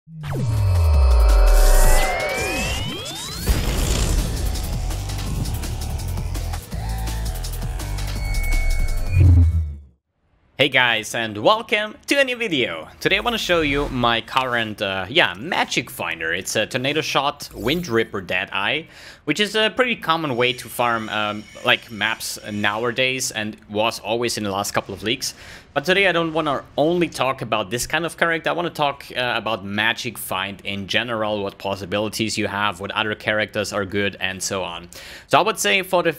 Hey guys, and welcome to a new video. Today I want to show you my current, magic finder. It's a Tornado Shot Windripper Deadeye, which is a pretty common way to farm like maps nowadays, and was always in the last couple of leagues. But today I don't want to only talk about this kind of character. I want to talk about magic find in general, what possibilities you have, what other characters are good, and so on. So I would say for the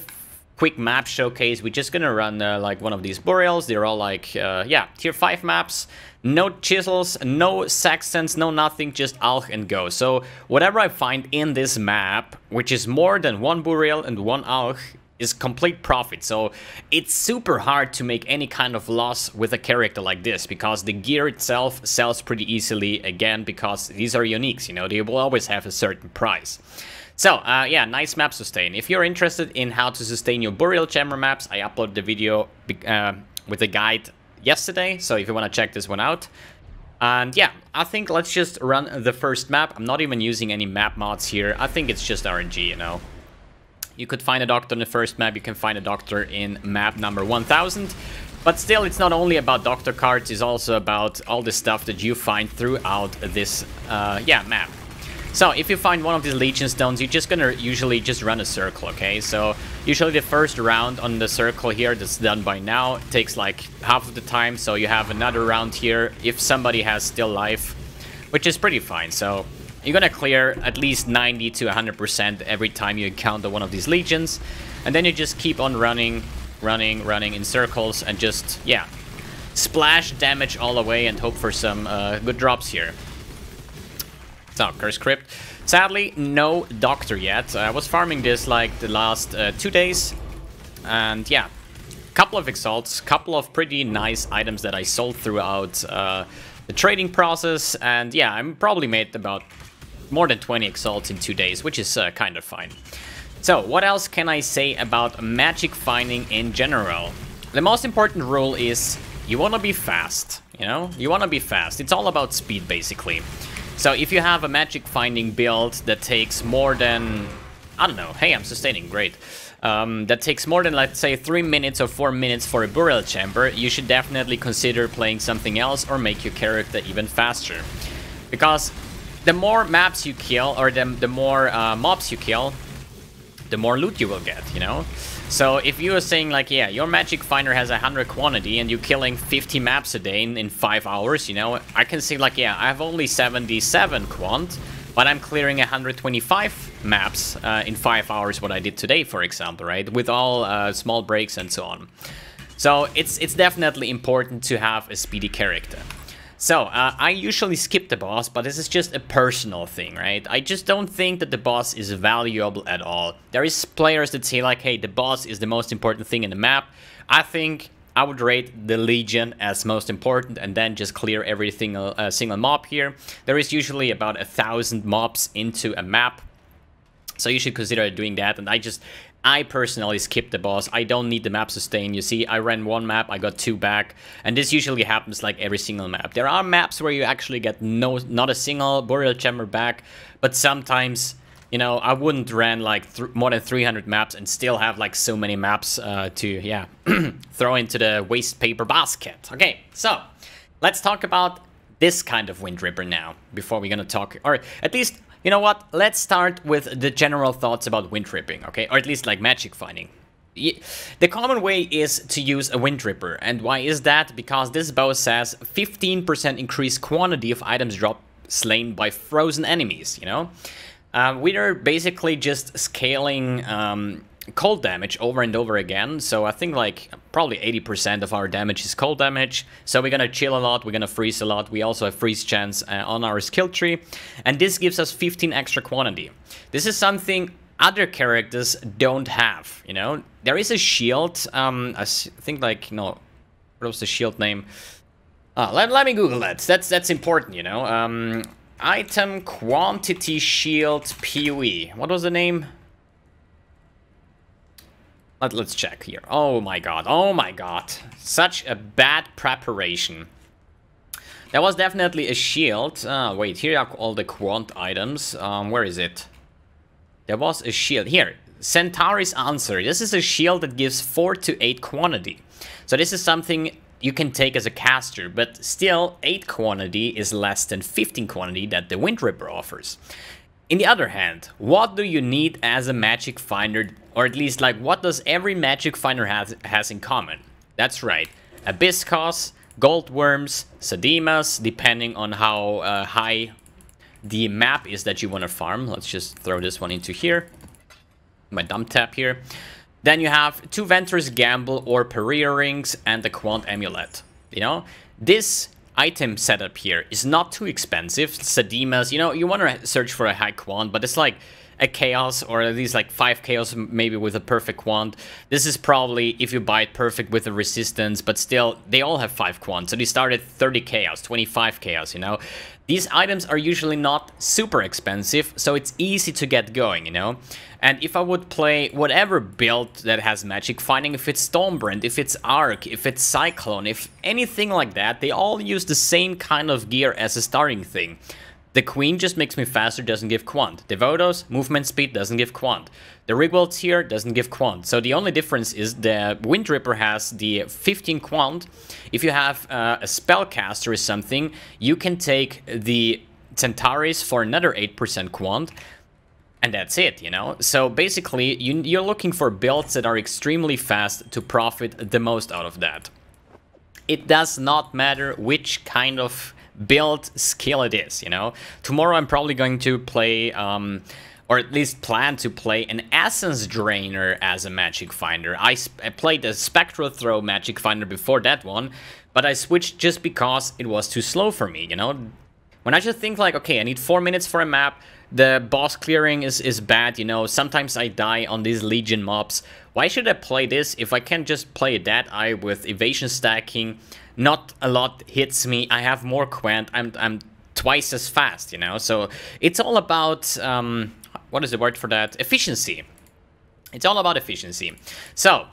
quick map showcase, we're just gonna run like one of these burials. They're all like tier 5 maps, no chisels, no sextants, no nothing, just alch and go. So whatever I find in this map, which is more than one burial and one alch, is complete profit. So it's super hard to make any kind of loss with a character like this, because the gear itself sells pretty easily, again, because these are uniques, you know, they will always have a certain price. So, nice map sustain. If you're interested in how to sustain your burial chamber maps, I uploaded the video with a guide yesterday, so if you want to check this one out. And yeah, I think let's just run the first map. I'm not even using any map mods here. I think it's just RNG, you know. You could find a doctor in the first map, you can find a doctor in map number 1000. But still, it's not only about doctor cards, it's also about all the stuff that you find throughout this, map. So, if you find one of these Legion Stones, you're just gonna usually just run a circle, okay? So, usually the first round on the circle here that's done by now takes like half of the time, so you have another round here if somebody has still life, which is pretty fine. So, you're gonna clear at least 90 to 100% every time you encounter one of these Legions, and then you just keep on running in circles and just, splash damage all the way and hope for some good drops here. So, Curse Crypt. Sadly, no doctor yet. I was farming this like the last 2 days. And yeah, couple of exalts, couple of pretty nice items that I sold throughout the trading process. And yeah, I probably made about more than 20 exalts in 2 days, which is kind of fine. So, what else can I say about magic finding in general? The most important rule is you want to be fast, you know? You want to be fast. It's all about speed, basically. So if you have a magic finding build that takes more than, I don't know, hey, I'm sustaining, great. That takes more than, let's say, 3 minutes or 4 minutes for a burial chamber, you should definitely consider playing something else or make your character even faster. Because the more maps you kill, or the more mobs you kill, the more loot you will get, you know? So if you are saying like, yeah, your magic finder has 100 quantity and you're killing 50 maps a day in 5 hours, you know, I can say like, yeah, I have only 77 quant, but I'm clearing 125 maps in 5 hours, what I did today, for example, right? With all small breaks and so on. So it's definitely important to have a speedy character. So, I usually skip the boss, but this is just a personal thing, right? I just don't think that the boss is valuable at all. There is players that say like, hey, the boss is the most important thing in the map. I think I would rate the Legion as most important and then just clear every single mob here. There is usually about 1,000 mobs into a map, so you should consider doing that. And I personally skip the boss. I don't need the map sustain. You see, I ran one map, I got 2 back, and this usually happens like every single map. There are maps where you actually get not a single burial chamber back, but sometimes, you know, I wouldn't run like more than 300 maps and still have like so many maps to, throw into the waste paper basket. Okay, so let's talk about this kind of Windripper now, before we're gonna talk, or at least, you know what, let's start with the general thoughts about windripping, okay? Or at least like magic finding. The common way is to use a Windripper, and why is that? Because this bow says 15% increased quantity of items dropped slain by frozen enemies, you know? We are basically just scaling cold damage over and over again, so I think like probably 80% of our damage is cold damage, so we're gonna chill a lot, we're gonna freeze a lot. We also have freeze chance on our skill tree, and this gives us 15 extra quantity. This is something other characters don't have, you know? There is a shield, I think like, no, what was the shield name? Let me Google that, that's important, you know? Item quantity shield PoE, what was the name? Let's check here. Oh my god, such a bad preparation. That was definitely a shield. Wait, here are all the quant items. Where is it? There was a shield. Here, Centauri's Answer. This is a shield that gives 4 to 8 quantity. So this is something you can take as a caster, but still 8 quantity is less than 15 quantity that the Windripper offers. In the other hand, what do you need as a magic finder, or at least like what does every magic finder has in common? That's right, Abysscos, gold worms, Sademas, depending on how high the map is that you want to farm. Let's just throw this one into here, my dump tap here. Then you have 2 Venturous Gamble or Perea Rings and the Quant Amulet. You know, this item setup here is not too expensive. Sademas, you know, you want to search for a high quant, but it's like a chaos, or at least like 5 chaos maybe with a perfect quant. This is probably if you buy it perfect with a resistance, but still they all have 5 quant, so they start at 30 chaos, 25 chaos, you know. These items are usually not super expensive, so it's easy to get going, you know. And if I would play whatever build that has magic finding, if it's Stormbrand, if it's Arc, if it's Cyclone, if anything like that, they all use the same kind of gear as a starting thing. The Queen just makes me faster, doesn't give quant. Devotos, movement speed, doesn't give quant. The Rigwelts here doesn't give quant. So the only difference is the Windripper has the 15 quant. If you have a spellcaster or something, you can take the Centauris for another 8% quant. And that's it, you know? So basically, you're looking for builds that are extremely fast to profit the most out of that. It does not matter which kind of build skill it is, you know. Tomorrow I'm probably going to play, or at least plan to play, an Essence Drainer as a magic finder. I played a Spectral Throw magic finder before that one, but I switched just because it was too slow for me, you know. When I just think like, okay, I need 4 minutes for a map, the boss clearing is bad, you know, sometimes I die on these Legion mobs. Why should I play this if I can just play a Deadeye with evasion stacking? Not a lot hits me, I have more quant, I'm twice as fast, you know? So it's all about, what is the word for that? Efficiency. It's all about efficiency. So,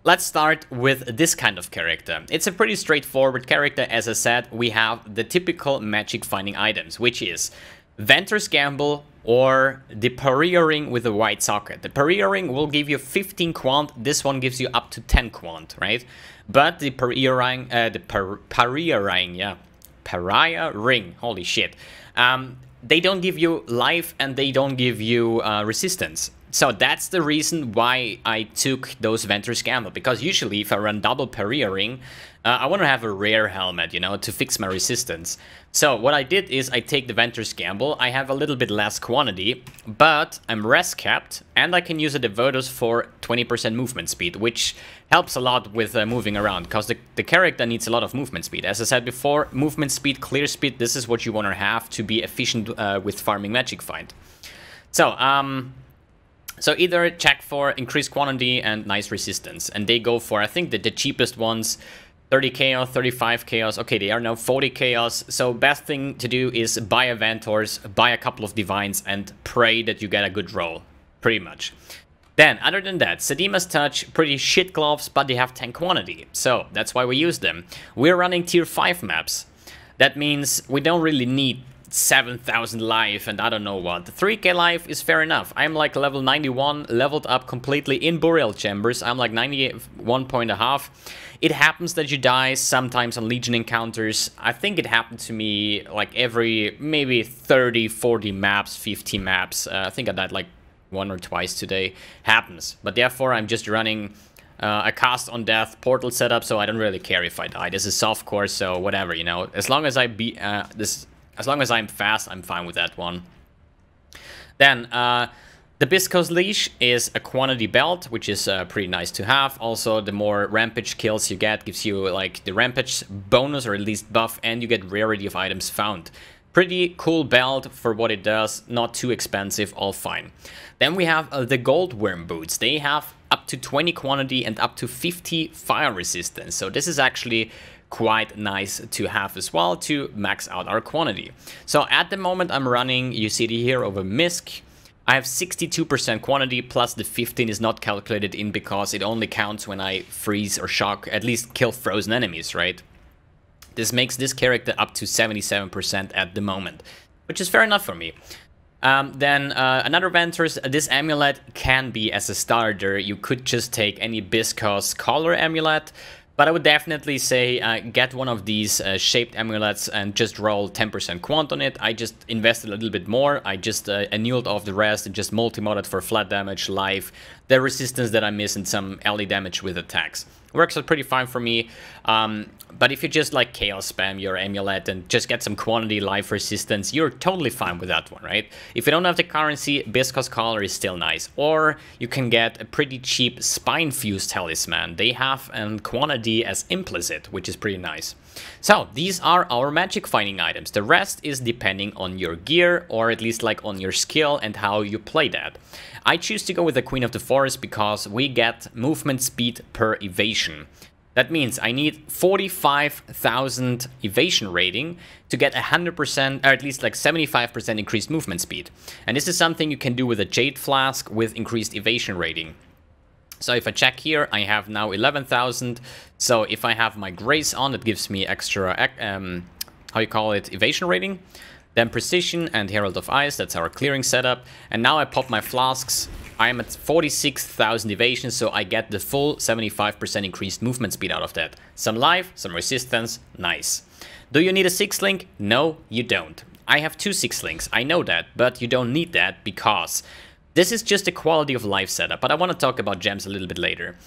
let's start with this kind of character. It's a pretty straightforward character. As I said, we have the typical magic finding items, which is Venturous Gamble or the Perea Ring with a white socket. The Perea Ring will give you 15 quant, this one gives you up to 10 quant, right? But the Perea Ring, Perea Ring, holy shit. They don't give you life and they don't give you resistance. So that's the reason why I took those Venturous Gamble, because usually if I run double Perea Ring, I want to have a rare helmet, you know, to fix my resistance. So what I did is I take the Venturous Gamble, I have a little bit less quantity, but I'm rest capped, and I can use a Devotos for 20% movement speed, which helps a lot with moving around, because the character needs a lot of movement speed. As I said before, movement speed, clear speed, this is what you want to have to be efficient with farming Magic Find. So, so either check for increased quantity and nice resistance, and they go for, I think, the cheapest ones, 30 chaos, 35 chaos, okay, they are now 40 chaos, so best thing to do is buy a Ventors, buy a couple of Divines, and pray that you get a good roll, pretty much. Then, other than that, Sademas Touch, pretty shit gloves, but they have 10 quantity, so that's why we use them. We're running tier 5 maps. That means we don't really need 7,000 life and I don't know what. 3k life is fair enough. I'm like level 91, leveled up completely in Burial Chambers. I'm like 91.5. It happens that you die sometimes on Legion encounters. I think it happened to me like every maybe 30, 40 maps, 50 maps. I think I died like 1 or twice today. Happens. But therefore I'm just running a cast on death portal setup, so I don't really care if I die. This is soft core, so whatever, you know. As long as I beat as long as I'm fast, I'm fine with that one. Then, the Bisco's Leash is a quantity belt, which is pretty nice to have. Also, the more rampage kills you get gives you like the rampage bonus or at least buff, and you get rarity of items found. Pretty cool belt for what it does, not too expensive, all fine. Then we have the Gold Worm boots. They have up to 20 quantity and up to 50 fire resistance. So this is actually quite nice to have as well to max out our quantity. So at the moment I'm running, you see it here over Misk. I have 62% quantity plus the 15 is not calculated in because it only counts when I freeze or shock, at least kill frozen enemies, right? This makes this character up to 77% at the moment, which is fair enough for me. Then another Ventress, this amulet can be as a starter. You could just take any Biscos color amulet, but I would definitely say get one of these shaped amulets and just roll 10% quant on it. I just invested a little bit more. I just annulled off the rest and just multi-modded for flat damage, life, the resistance that I miss, and some ally damage with attacks. Works out pretty fine for me, but if you just like chaos spam your amulet and just get some quantity life resistance, you're totally fine with that one, right? If you don't have the currency, Biscos color is still nice, or you can get a pretty cheap spine fused talisman. They have quantity as implicit, which is pretty nice. So these are our magic finding items. The rest is depending on your gear, or at least like on your skill and how you play that. I choose to go with the Queen of the Forest because we get movement speed per evasion. That means I need 45,000 evasion rating to get 100%, or at least like 75% increased movement speed. And this is something you can do with a Jade Flask with increased evasion rating. So if I check here, I have now 11,000. So if I have my Grace on, it gives me extra, how you call it, evasion rating. Then Precision and Herald of Ice, that's our clearing setup. And now I pop my flasks. I am at 46,000 evasion, so I get the full 75% increased movement speed out of that. Some life, some resistance, nice. Do you need a 6-link? No, you don't. I have 2 6-links, I know that, but you don't need that because this is just a quality of life setup, but I want to talk about gems a little bit later.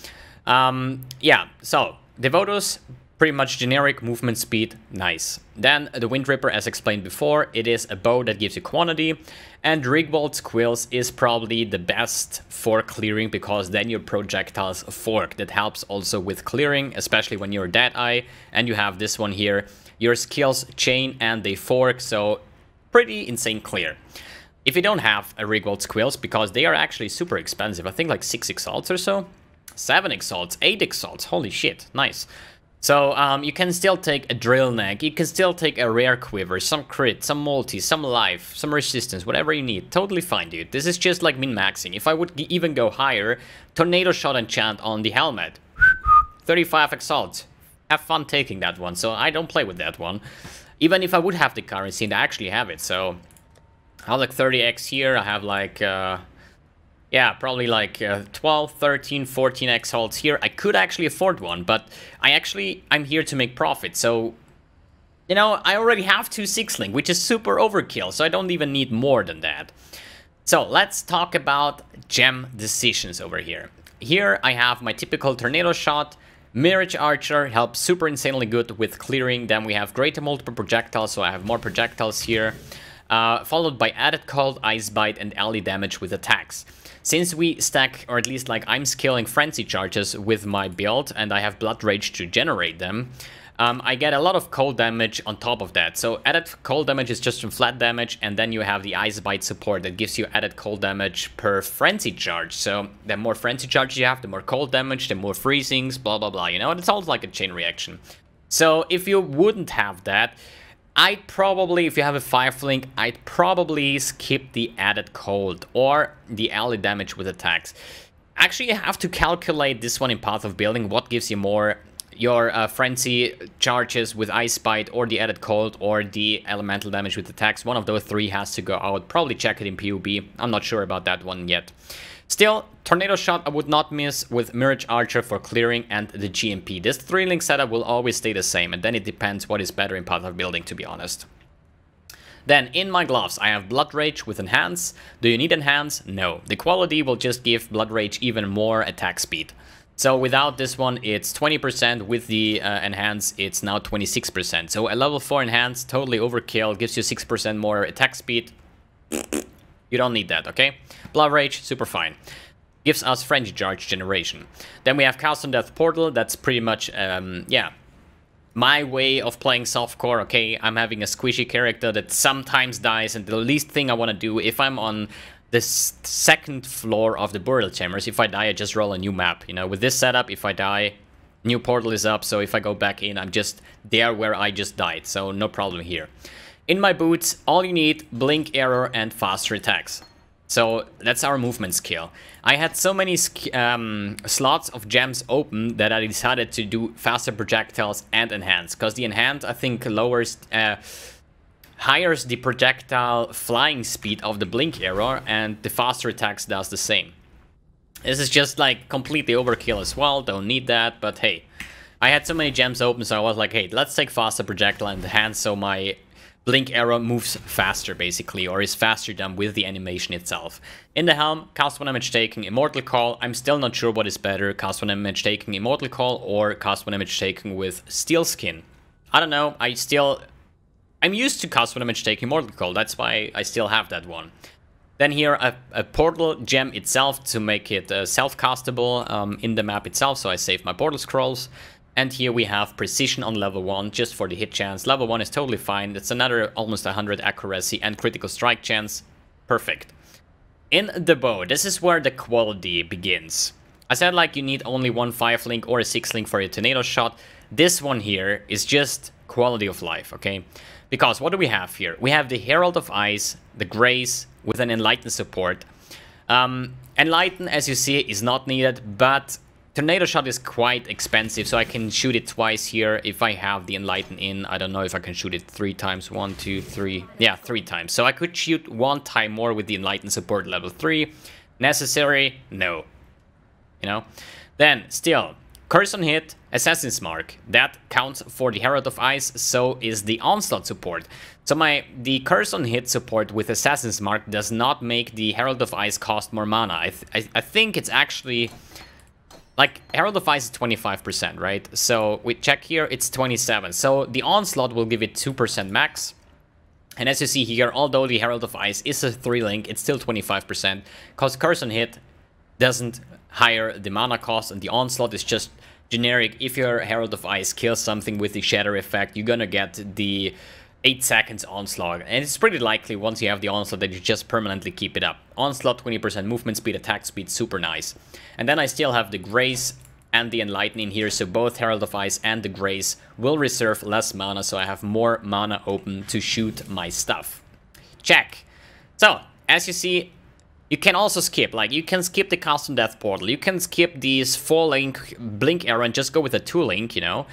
Yeah, so Devotus, pretty much generic movement speed, nice. Then the Windripper, as explained before, it is a bow that gives you quantity, and Rigwald's Quills is probably the best for clearing because then your projectiles fork. That helps also with clearing, especially when you're Deadeye, and you have this one here. Your skills chain and they fork, so pretty insane clear. If you don't have a Rigwald's Quills, because they are actually super expensive, I think like 6 exalts or so, 7 exalts, 8 exalts, holy shit, nice. So you can still take a drill neck, you can still take a rare quiver, some crit, some multi, some life, some resistance, whatever you need. Totally fine, dude. This is just like min-maxing. If I would even go higher, Tornado Shot enchant on the helmet. 35 exalts. Have fun taking that one, so I don't play with that one. Even if I would have the currency and I actually have it, so I have like 30x here, I have like yeah, probably like 12, 13, 14 exalts here. I could actually afford one, but I'm here to make profit. So, you know, I already have 2 6-link, which is super overkill. So I don't even need more than that. So let's talk about gem decisions over here. Here I have my typical Tornado Shot. Mirage Archer helps super insanely good with clearing. Then we have greater multiple projectiles, so I have more projectiles here. Followed by Added Cold, Ice Bite, and ally damage with attacks. Since we stack, or at least like I'm scaling Frenzy Charges with my build, and I have Blood Rage to generate them, I get a lot of cold damage on top of that. So added cold damage is just from flat damage, and then you have the Ice Bite support that gives you added cold damage per Frenzy Charge. So the more Frenzy Charge you have, the more cold damage, the more freezings, blah blah blah, you know, it's all like a chain reaction. So if you wouldn't have that, I'd probably, if you have a 5-link, I'd probably skip the added cold or the ally damage with attacks. Actually, you have to calculate this one in Path of Building, what gives you more, your frenzy charges with Ice Bite or the added cold or the elemental damage with attacks. One of those 3 has to go out. Probably check it in PUB. I'm not sure about that one yet. Still, Tornado Shot I would not miss with Mirage Archer for clearing and the GMP. This 3-link setup will always stay the same, and then it depends what is better in Path of Building, to be honest. Then, in my gloves, I have Blood Rage with Enhance. Do you need Enhance? No. The quality will just give Blood Rage even more attack speed. So without this one, it's 20%. With the Enhance, it's now 26%. So a level 4 Enhance, totally overkill, gives you 6% more attack speed. You don't need that, okay? Blood Rage, super fine. Gives us Frenzy Charge generation. Then we have Chaos and Death Portal. That's pretty much, yeah, my way of playing softcore, okay? I'm having a squishy character that sometimes dies, and the least thing I want to do, if I'm on the second floor of the Burial Chambers, if I die, I just roll a new map. You know, with this setup, if I die, new portal is up, so if I go back in, I'm just there where I just died, so no problem here. In my boots, all you need, blink, arrow, and faster attacks. So that's our movement skill. I had so many slots of gems open that I decided to do faster projectiles and enhance. Because the enhance, I think, higher the projectile flying speed of the blink arrow, and the faster attacks does the same. This is just like completely overkill as well, don't need that, but hey. I had so many gems open, so I was like, hey, let's take faster projectile and enhance so my blink arrow moves faster, basically, or is faster than with the animation itself. In the helm, cast 1 damage taking, Immortal Call. I'm still not sure what is better, cast 1 damage taking, Immortal Call, or cast 1 damage taking with Steel Skin. I don't know, I'm used to cast 1 damage taking Immortal Call, that's why I still have that one. Then here, a portal gem itself to make it self-castable in the map itself, so I save my portal scrolls. And here we have precision on level 1, just for the hit chance. Level 1 is totally fine. It's another almost 100 accuracy and critical strike chance. Perfect. In the bow, this is where the quality begins. I said like you need only one 5-link or a 6-link for a tornado shot. This one here is just quality of life, okay? Because what do we have here? We have the Herald of Ice, the Grace with an Enlighten support. Enlighten, as you see, is not needed, but Tornado Shot is quite expensive, so I can shoot it twice here if I have the Enlighten in. I don't know if I can shoot it 3 times. 1, 2, 3. Yeah, 3 times. So I could shoot 1 time more with the Enlighten support level 3. Necessary? No. You know? Then, still, Curse on Hit, Assassin's Mark. That counts for the Herald of Ice, so is the Onslaught support. So the Curse on Hit support with Assassin's Mark does not make the Herald of Ice cost more mana. I think it's actually... Like, Herald of Ice is 25%, right? So, we check here, it's 27. So, the Onslaught will give it 2% max. And as you see here, although the Herald of Ice is a 3-link, it's still 25%. Because Curse on Hit doesn't higher the mana cost, and the Onslaught is just generic. If your Herald of Ice kills something with the Shatter effect, you're gonna get the 8 seconds Onslaught, and it's pretty likely once you have the Onslaught that you just permanently keep it up. Onslaught, 20% movement speed, attack speed, super nice. And then I still have the Grace and the Enlighten in here, so both Herald of Ice and the Grace will reserve less mana, so I have more mana open to shoot my stuff. Check. So, as you see, you can also skip, like, you can skip the Custom Death Portal, you can skip these 4-link Blink Arrow and just go with a 2-link, you know.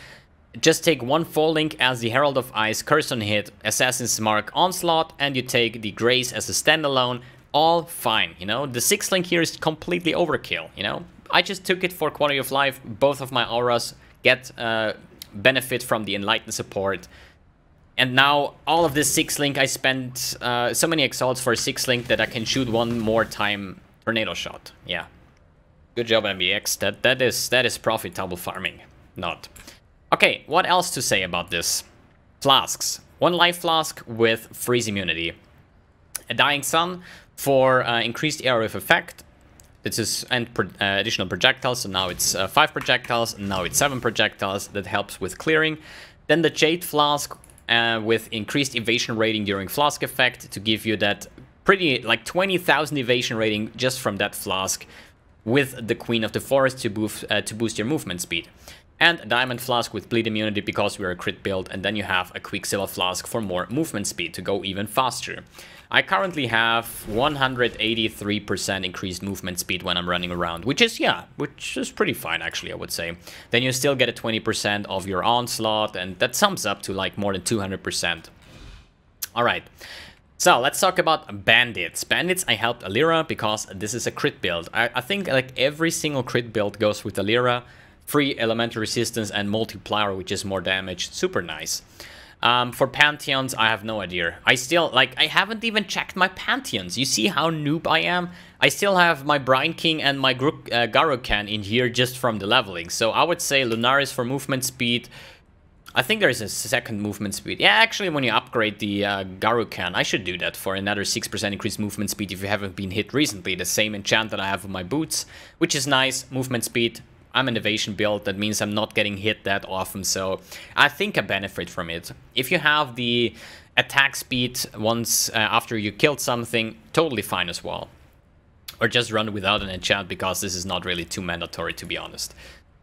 Just take one 4-link as the Herald of Ice, Curse on Hit, Assassin's Mark, Onslaught, and you take the Grace as a standalone. All fine, you know. The 6-link here is completely overkill, you know. I just took it for quality of life. Both of my auras get benefit from the Enlighten support. And now, all of this 6-link, I spent so many exalts for a 6-link that I can shoot one more time Tornado Shot. Yeah. Good job, mbX. That is profitable farming. Not. Okay, what else to say about this? Flasks. 1 life flask with freeze immunity. A Dying Sun for increased area of effect. This is additional projectiles, so now it's 5 projectiles, and now it's 7 projectiles. That helps with clearing. Then the Jade Flask with increased evasion rating during flask effect to give you that pretty, like 20,000 evasion rating just from that flask, with the Queen of the Forest to boost your movement speed. And a Diamond Flask with bleed immunity because we're a crit build, and then you have a Quicksilver Flask for more movement speed to go even faster. I currently have 183% increased movement speed when I'm running around, which is pretty fine actually, I would say. Then you still get a 20% of your Onslaught, and that sums up to like more than 200%. Alright, so let's talk about Bandits. Bandits, I helped Alira because this is a crit build. I think like every single crit build goes with Alira. Free elemental resistance and multiplier, which is more damage. Super nice. For Pantheons, I have no idea. I haven't even checked my Pantheons. You see how noob I am? I still have my Brine King and my Garukan in here just from the leveling. So I would say Lunaris for movement speed. I think there is a second movement speed. Yeah, actually, when you upgrade the Garukan, I should do that for another 6% increased movement speed if you haven't been hit recently. The same enchant that I have on my boots, which is nice. Movement speed. I'm an evasion build, that means I'm not getting hit that often, so I think I benefit from it. If you have the attack speed once after you killed something, totally fine as well. Or just run without an enchant, because this is not really too mandatory, to be honest.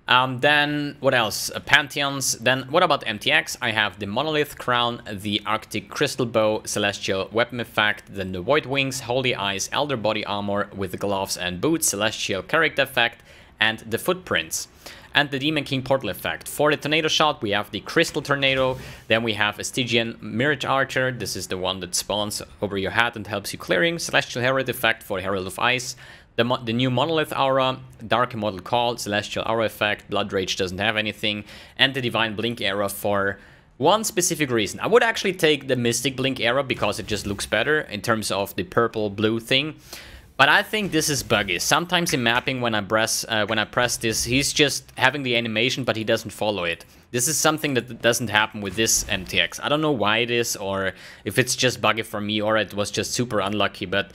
Then what else? Pantheons. Then what about MTX? I have the Monolith Crown, the Arctic Crystal Bow, Celestial Weapon Effect, then the Void Wings, Holy Eyes, Elder Body Armor with gloves and boots, Celestial Character Effect, and the Footprints. And the Demon King Portal Effect. For the Tornado Shot, we have the Crystal Tornado. Then we have a Stygian Mirage Archer. This is the one that spawns over your head and helps you clearing. Celestial Herald Effect for Herald of Ice. The new Monolith Aura, Dark Immortal Call, Celestial Aura Effect, Blood Rage doesn't have anything, and the Divine Blink Era for one specific reason. I would actually take the Mystic Blink Era because it just looks better in terms of the purple-blue thing. But I think this is buggy. Sometimes in mapping, when I press this, he's just having the animation, but he doesn't follow it. This is something that doesn't happen with this MTX. I don't know why it is, or if it's just buggy for me, or it was just super unlucky, but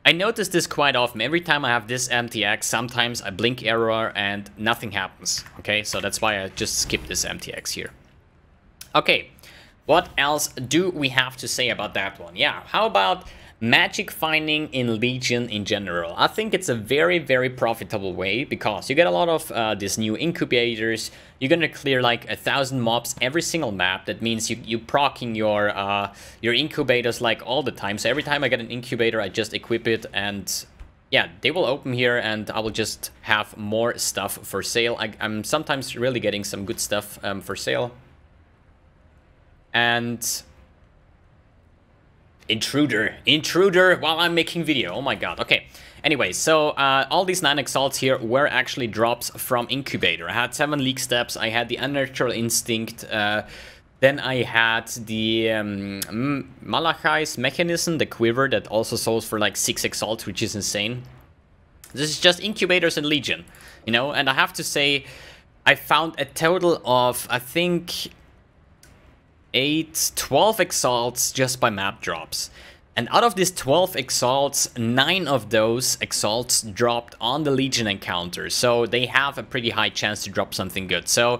I notice this quite often. Every time I have this MTX, sometimes I blink error and nothing happens. Okay, so that's why I just skip this MTX here. Okay, what else do we have to say about that one? Yeah, how about magic finding in Legion in general? I think it's a very, very profitable way because you get a lot of these new incubators. You're gonna clear like 1,000 mobs every single map. That means you proccing your incubators like all the time. So every time I get an incubator, I just equip it, and yeah, they will open here, and I will just have more stuff for sale. I'm sometimes really getting some good stuff for sale. And Intruder while I'm making video. Oh my god. Okay. Anyway, so all these 9 exalts here were actually drops from Incubator. I had 7 Leak Steps, I had the Unnatural Instinct, then I had the Malachai's Mechanism, the Quiver, that also sells for like 6 exalts, which is insane. This is just Incubators and Legion, you know, and I have to say, I found a total of, I think, 12 exalts just by map drops. And out of these 12 exalts, 9 of those exalts dropped on the Legion encounter. So they have a pretty high chance to drop something good. So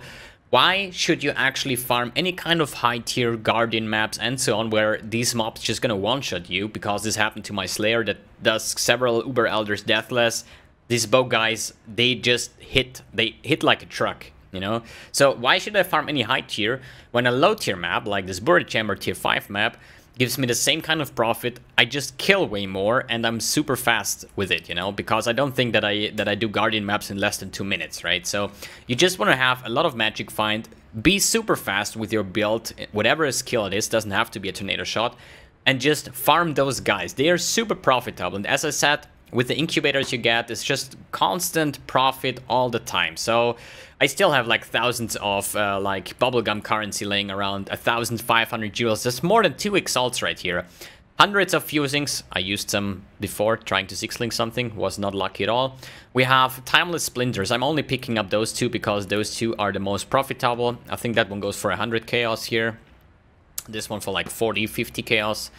why should you actually farm any kind of high tier Guardian maps and so on where these mobs just gonna one-shot you? Because this happened to my Slayer that does several Uber Elders deathless. These bow guys, they hit like a truck. You know, so why should I farm any high tier when a low tier map like this Buried Chamber tier 5 map gives me the same kind of profit? I just kill way more and I'm super fast with it, you know, because I don't think that I do Guardian maps in less than 2 minutes, right? So you just want to have a lot of magic find, be super fast with your build, whatever skill it is, doesn't have to be a tornado shot, and just farm those guys. They are super profitable, and as I said, with the incubators you get, it's just constant profit all the time. So I still have like thousands of like bubblegum currency laying around, 1,500 jewels. There's more than 2 exalts right here. Hundreds of fusings. I used some before trying to 6-link something, was not lucky at all. We have Timeless Splinters. I'm only picking up those 2 because those 2 are the most profitable. I think that one goes for 100 chaos here. This one for like 40, 50 chaos.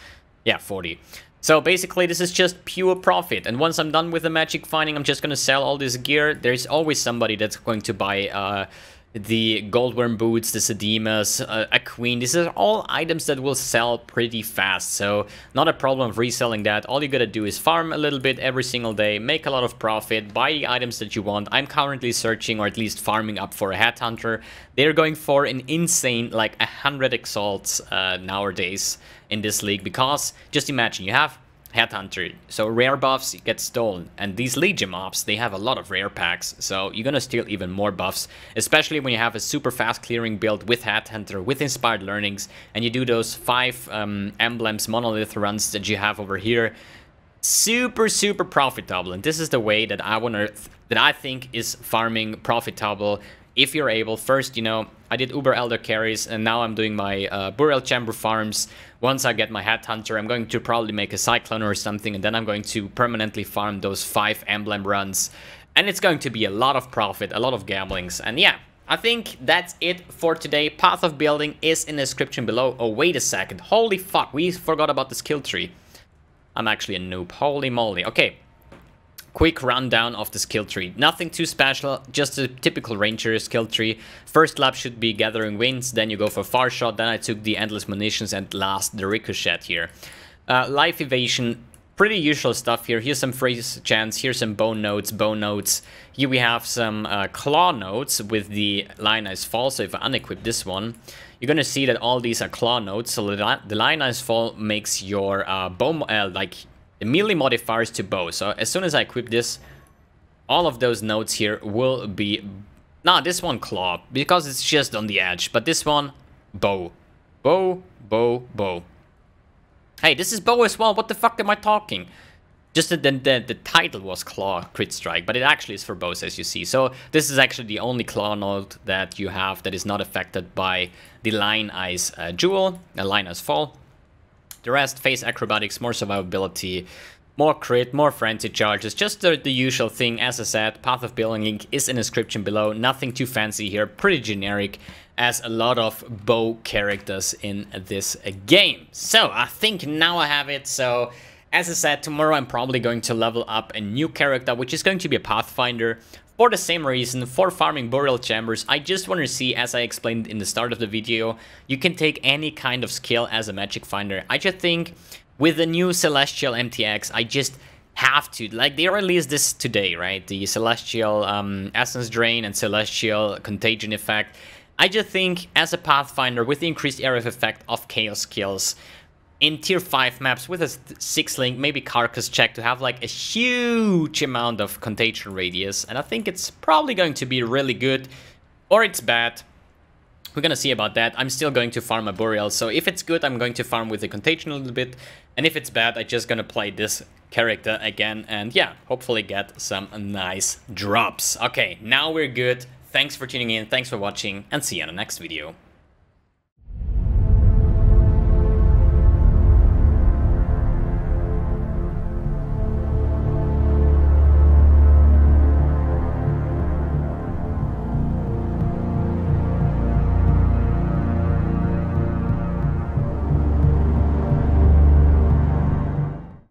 Yeah, 40. So basically this is just pure profit, and once I'm done with the magic finding, I'm just gonna sell all this gear. There's always somebody that's going to buy the Goldworm boots, the Sedemas, a Queen. These are all items that will sell pretty fast, so not a problem of reselling that. All you gotta do is farm a little bit every single day, make a lot of profit, buy the items that you want. I'm currently searching, or at least farming up for a Headhunter. They're going for an insane, like 100 exalts nowadays in this league, because just imagine, you have Headhunter, so rare buffs get stolen, and these Legion mobs, they have a lot of rare packs, so you're gonna steal even more buffs, especially when you have a super fast clearing build with Headhunter, with Inspired Learnings, and you do those 5 emblems monolith runs that you have over here. Super profitable, and this is the way that I think is farming profitable. If you're able, first, you know, I did Uber Elder carries, and now I'm doing my Burial Chamber farms. Once I get my Headhunter, I'm going to probably make a Cyclone or something, and then I'm going to permanently farm those 5 emblem runs. And it's going to be a lot of profit, a lot of gamblings. And yeah, I think that's it for today. Path of Building is in the description below. Oh, wait a second. Holy fuck, we forgot about the skill tree. I'm actually a noob. Holy moly. Okay. Quick rundown of the skill tree. Nothing too special, just a typical ranger skill tree. First lap should be Gathering Winds, then you go for Far Shot, then I took the Endless Munitions, and last the Ricochet here. Life Evasion, pretty usual stuff here. Here's some phrase chants, here's some bone notes, Here we have some claw notes with the Lionized Fall. So if I unequip this one, you're gonna see that all these are claw notes. So the Lionized Fall makes your bow, like the melee modifiers to bow. So as soon as I equip this, all of those notes here will be... Nah, this one claw, because it's just on the edge. But this one, bow. Bow, bow, bow. Hey, this is bow as well. What the fuck am I talking? Just that the title was claw crit strike, but it actually is for bows, as you see. So this is actually the only claw note that you have that is not affected by the Lionized Jewel, Lionized Fall. The rest, face acrobatics, more survivability, more crit, more frenzy charges, just the usual thing. As I said, Path of Building link is in the description below. Nothing too fancy here, pretty generic, as a lot of bow characters in this game. So I think now I have it. So as I said, tomorrow I'm probably going to level up a new character, which is going to be a Pathfinder. For the same reason, for farming burial chambers, I just want to see, as I explained in the start of the video, you can take any kind of skill as a magic finder. I just think with the new Celestial MTX, I just have to, like, they released this today, right? The Celestial Essence Drain and Celestial Contagion Effect. I just think as a Pathfinder, with the increased area of effect of Chaos skills, in tier 5 maps with a 6 link, maybe Carcass check, to have like a huge amount of contagion radius. And I think it's probably going to be really good, or it's bad. We're gonna see about that. I'm still going to farm a burial, so if it's good, I'm going to farm with the contagion a little bit. And if it's bad, I'm just gonna play this character again and yeah, hopefully get some nice drops. Okay, now we're good. Thanks for tuning in, thanks for watching, and see you in the next video.